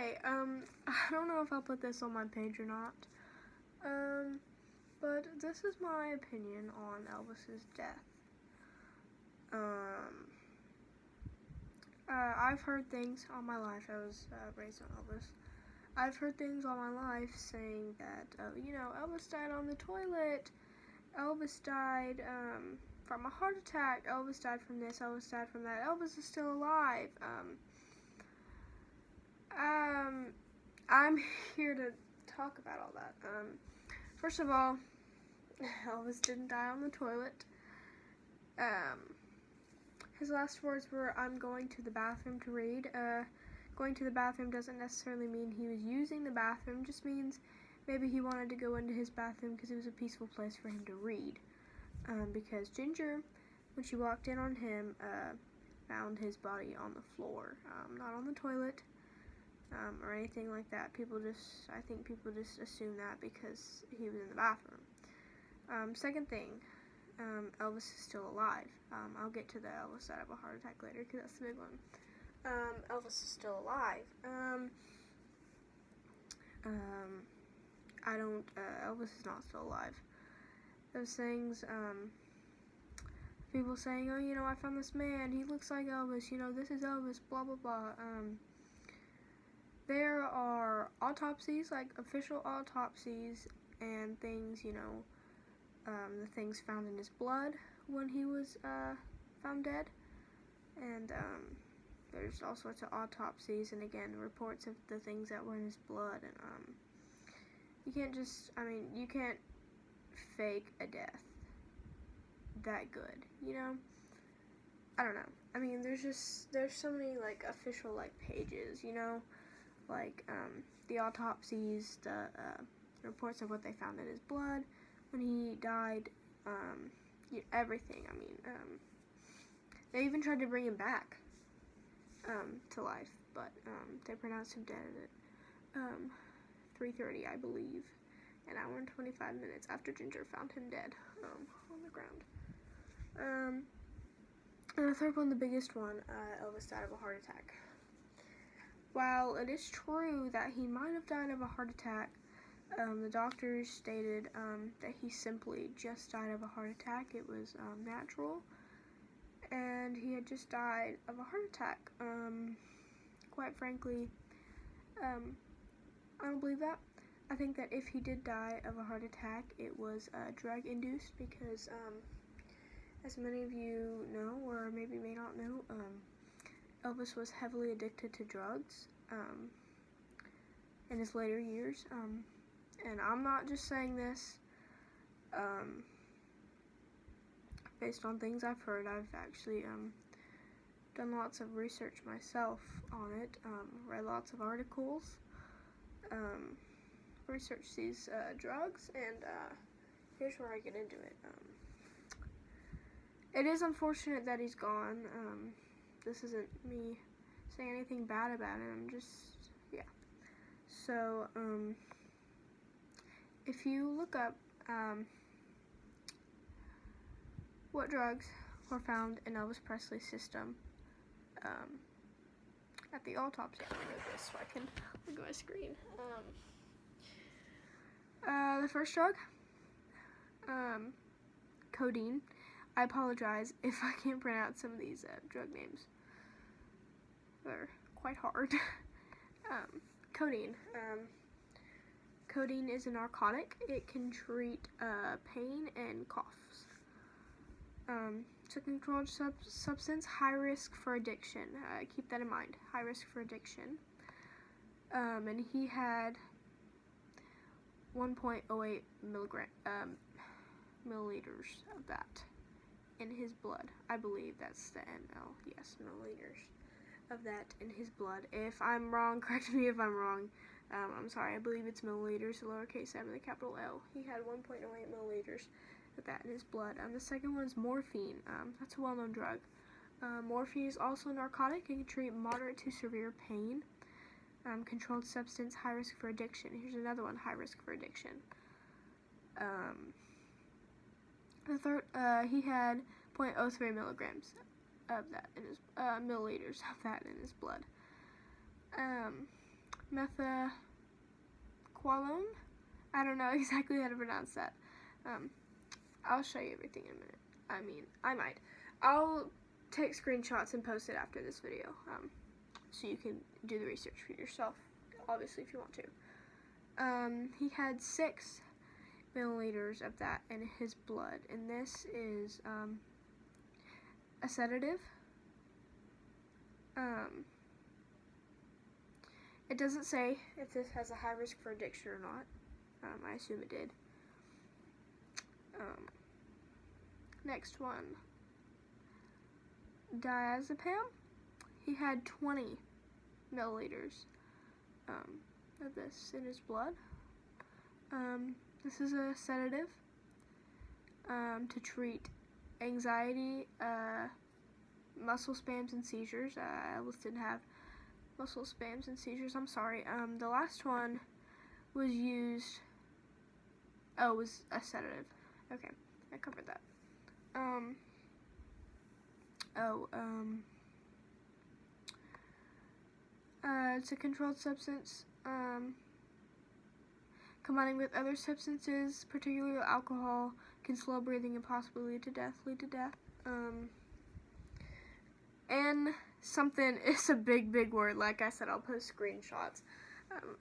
Okay, I don't know if I'll put this on my page or not, but this is my opinion on Elvis's death. I've heard things all my life. I was raised on Elvis. I've heard things all my life saying that, Elvis died on the toilet. Elvis died from a heart attack. Elvis died from this. Elvis died from that. Elvis is still alive. I'm here to talk about all that. First of all, Elvis didn't die on the toilet. His last words were, "I'm going to the bathroom to read." Going to the bathroom doesn't necessarily mean he was using the bathroom, just means maybe he wanted to go into his bathroom because it was a peaceful place for him to read. Because Ginger, when she walked in on him, found his body on the floor, not on the toilet, or anything like that. I think people just assume that because he was in the bathroom. Second thing, Elvis is still alive. I'll get to the Elvis died of a heart attack later because that's the big one. Elvis is still alive. Elvis is not still alive. Those things, people saying, "Oh, I found this man, he looks like Elvis, this is Elvis, blah, blah, blah." There are autopsies, like official autopsies, and things, the things found in his blood when he was found dead. And there's all sorts of autopsies, and again, reports of the things that were in his blood. And you can't fake a death that good, I don't know. There's so many, official, pages, the autopsies, the reports of what they found in his blood when he died, everything. They even tried to bring him back to life, but they pronounced him dead at 3:30, I believe, an hour and 25 minutes after Ginger found him dead on the ground. And the third one, the biggest one, Elvis died of a heart attack. While it is true that he might have died of a heart attack, the doctors stated that he simply just died of a heart attack. It was natural, and he had just died of a heart attack. Quite frankly, I don't believe that. I think that if he did die of a heart attack, it was drug-induced because, as many of you know, or maybe may not know, Elvis was heavily addicted to drugs in his later years. And I'm not just saying this based on things I've heard. I've actually done lots of research myself on it, read lots of articles, researched these drugs, and here's where I get into it. It is unfortunate that he's gone. This isn't me saying anything bad about him, yeah. So, if you look up what drugs were found in Elvis Presley's system at the autopsy, I'm going to do this so I can look at my screen. The first drug, codeine. I apologize if I can't pronounce some of these drug names. They're quite hard. Codeine. Codeine is a narcotic. It can treat pain and coughs. It's a controlled substance, high risk for addiction. Keep that in mind. High risk for addiction. And he had 1.08 milliliters of that in his blood. I believe that's the ml. Yes, milliliters of that in his blood. If I'm wrong, correct me if I'm wrong. I'm sorry, I believe it's milliliters, the lowercase m and the capital L. He had 1.08 milliliters of that in his blood. The second one is morphine. That's a well-known drug. Morphine is also a narcotic. It can treat moderate to severe pain. Controlled substance, high risk for addiction. Here's another one, high risk for addiction. The third, he had 0.03 milligrams of that in his milliliters of that in his blood. methaqualone. I don't know exactly how to pronounce that. I'll show you everything in a minute. I mean, I might. I'll take screenshots and post it after this video, so you can do the research for yourself, obviously, if you want to. He had 6 milliliters of that in his blood, and this is a sedative. It doesn't say if this has a high risk for addiction or not. I assume it did. Next one, diazepam. He had 20 milliliters of this in his blood. This is a sedative to treat anxiety, muscle spasms, and seizures. Elvis didn't have muscle spasms and seizures. I'm sorry. The last one was used. Oh, it was a sedative. Okay, I covered that. It's a controlled substance. Combining with other substances, particularly alcohol, can slow breathing and possibly lead to death. And something is a big word. Like I said, I'll post screenshots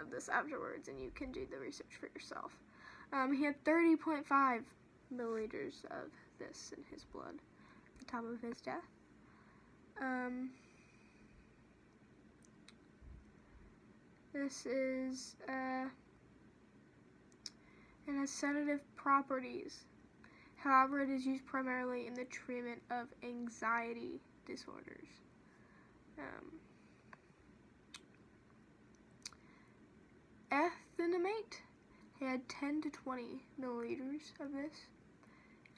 of this afterwards, and you can do the research for yourself. He had 30.5 milliliters of this in his blood at the time of his death. This is and has sedative properties. However, it is used primarily in the treatment of anxiety disorders. Ethanamate. He had 10 to 20 milliliters of this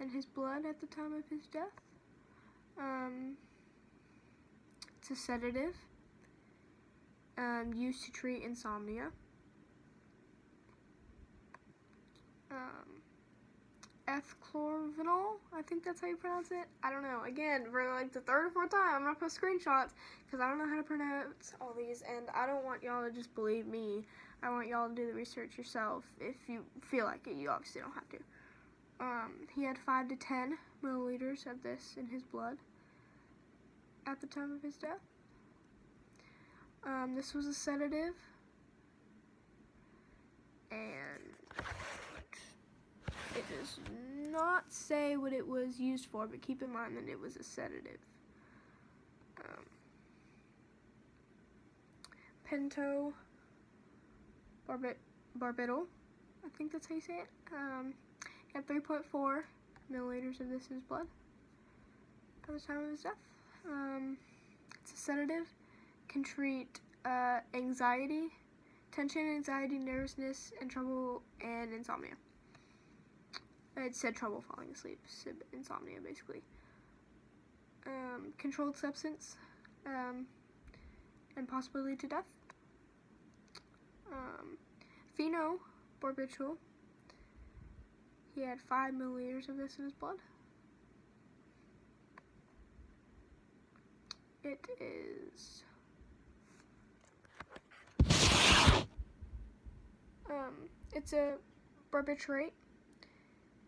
in his blood at the time of his death. It's a sedative used to treat insomnia. Ethchlorvinol, I think that's how you pronounce it. I don't know. Again, for like the 3rd or 4th time, I'm gonna post screenshots because I don't know how to pronounce all these, and I don't want y'all to just believe me. I want y'all to do the research yourself. If you feel like it, you obviously don't have to. He had 5 to 10 milliliters of this in his blood at the time of his death. This was a sedative, and it does not say what it was used for, but keep in mind that it was a sedative. Pentobarbital, I think that's how you say it. He had 3.4 milliliters of this in his blood at the time of his death. It's a sedative, can treat anxiety, tension, anxiety, nervousness, and trouble and insomnia. It said trouble falling asleep, insomnia basically. Controlled substance, and possibly lead to death. Phenobarbital. He had 5 milliliters of this in his blood. It is it's a barbiturate,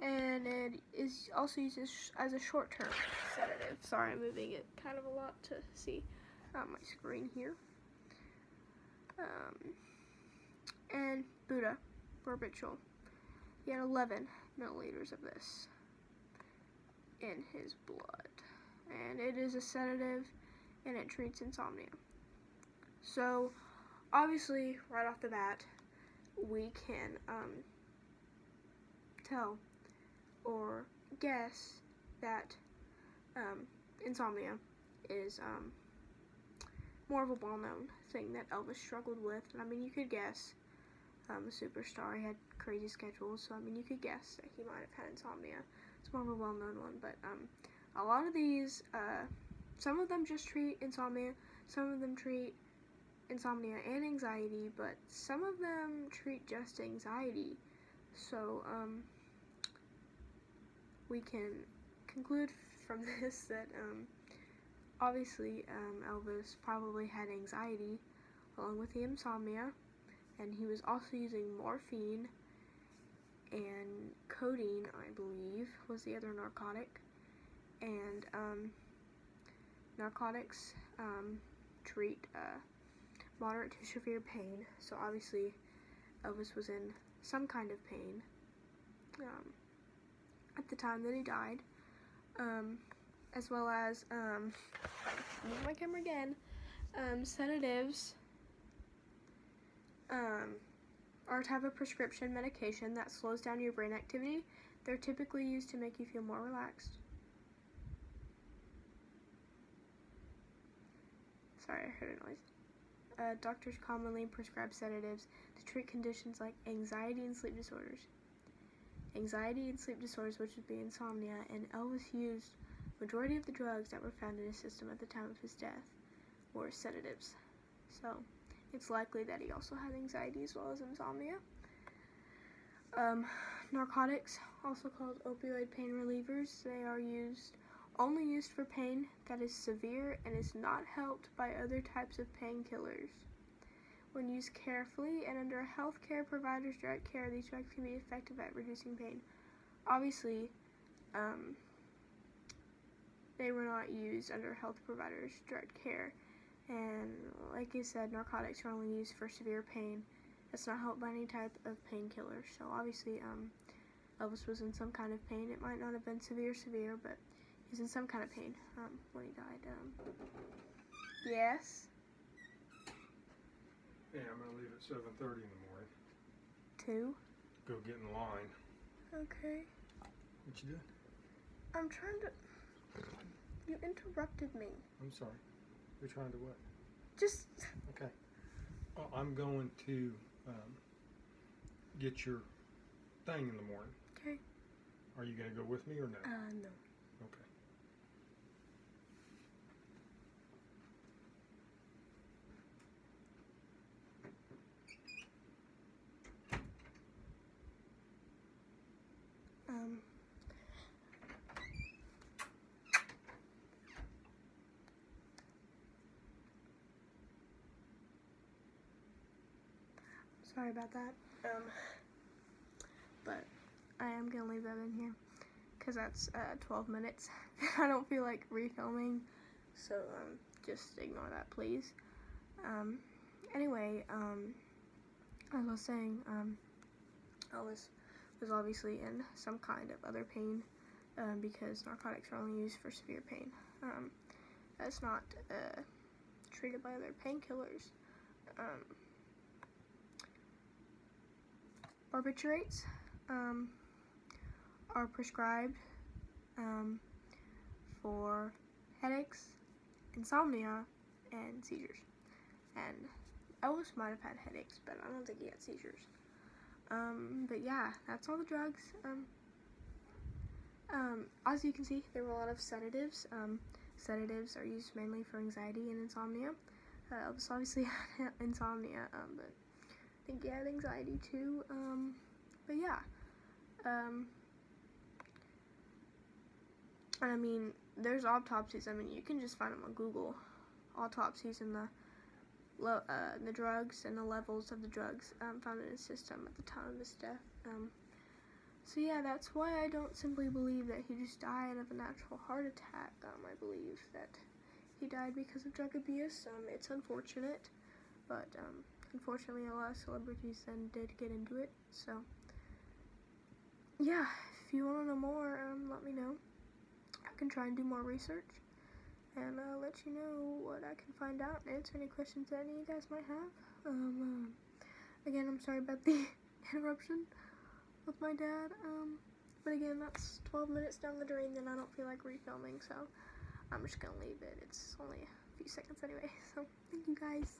and it is also used as a short-term sedative. Sorry, I'm moving it kind of a lot to see my screen here. And Buddha barbiturate. He had 11 milliliters of this in his blood, and it is a sedative, and it treats insomnia. So, obviously, right off the bat, we can tell or guess that insomnia is more of a well-known thing that Elvis struggled with. And I mean, you could guess, a superstar, he had crazy schedules, so I mean, you could guess that he might have had insomnia. It's more of a well-known one, but a lot of these, some of them just treat insomnia, some of them treat insomnia and anxiety, but some of them treat just anxiety. So, we can conclude from this that, obviously, Elvis probably had anxiety along with the insomnia, and he was also using morphine and codeine, I believe, was the other narcotic. And narcotics treat moderate to severe pain, so obviously Elvis was in some kind of pain at the time that he died, as well as, move my camera again, sedatives are a type of prescription medication that slows down your brain activity. They're typically used to make you feel more relaxed. Sorry, I heard a noise. Doctors commonly prescribe sedatives to treat conditions like anxiety and sleep disorders. Anxiety and sleep disorders, which would be insomnia, and Elvis used majority of the drugs that were found in his system at the time of his death were sedatives. So it's likely that he also had anxiety as well as insomnia. Narcotics, also called opioid pain relievers, they are only used for pain that is severe and is not helped by other types of painkillers. When used carefully and under a healthcare provider's direct care, these drugs can be effective at reducing pain. Obviously, they were not used under health providers' direct care. And like I said, narcotics are only used for severe pain. It's not helped by any type of painkiller. So obviously, Elvis was in some kind of pain. It might not have been severe, but he's in some kind of pain when he died. Yes? Yeah, I'm going to leave at 7:30 in the morning. 2? Go get in line. Okay. What you doing? I'm trying to... You interrupted me. I'm sorry. You're trying to what? Just... Okay. Well, I'm going to get your thing in the morning. Okay. Are you going to go with me or no? No. Okay. Sorry about that. But I am gonna leave that in here because that's 12 minutes. I don't feel like refilming, so just ignore that, please. Anyway, as I was saying, Elvis was obviously in some kind of other pain because narcotics are only used for severe pain. That's not treated by other painkillers. Barbiturates are prescribed for headaches, insomnia, and seizures. And Elvis might have had headaches, but I don't think he had seizures. But yeah, that's all the drugs. As you can see, there were a lot of sedatives. Sedatives are used mainly for anxiety and insomnia. Elvis obviously had insomnia, but I think he had anxiety too. But yeah. And I mean, there's autopsies. I mean, you can just find them on Google. Autopsies and the drugs and the levels of the drugs found in his system at the time of his death. So yeah, that's why I don't simply believe that he just died of a natural heart attack. I believe that he died because of drug abuse. It's unfortunate, but unfortunately a lot of celebrities then did get into it. So yeah, if you want to know more, let me know. I can try and do more research and let you know what I can find out and answer any questions that any of you guys might have. Again, I'm sorry about the interruption with my dad, but again, that's 12 minutes down the drain, then I don't feel like refilming, so I'm just gonna leave it. It's only a few seconds anyway, so thank you guys.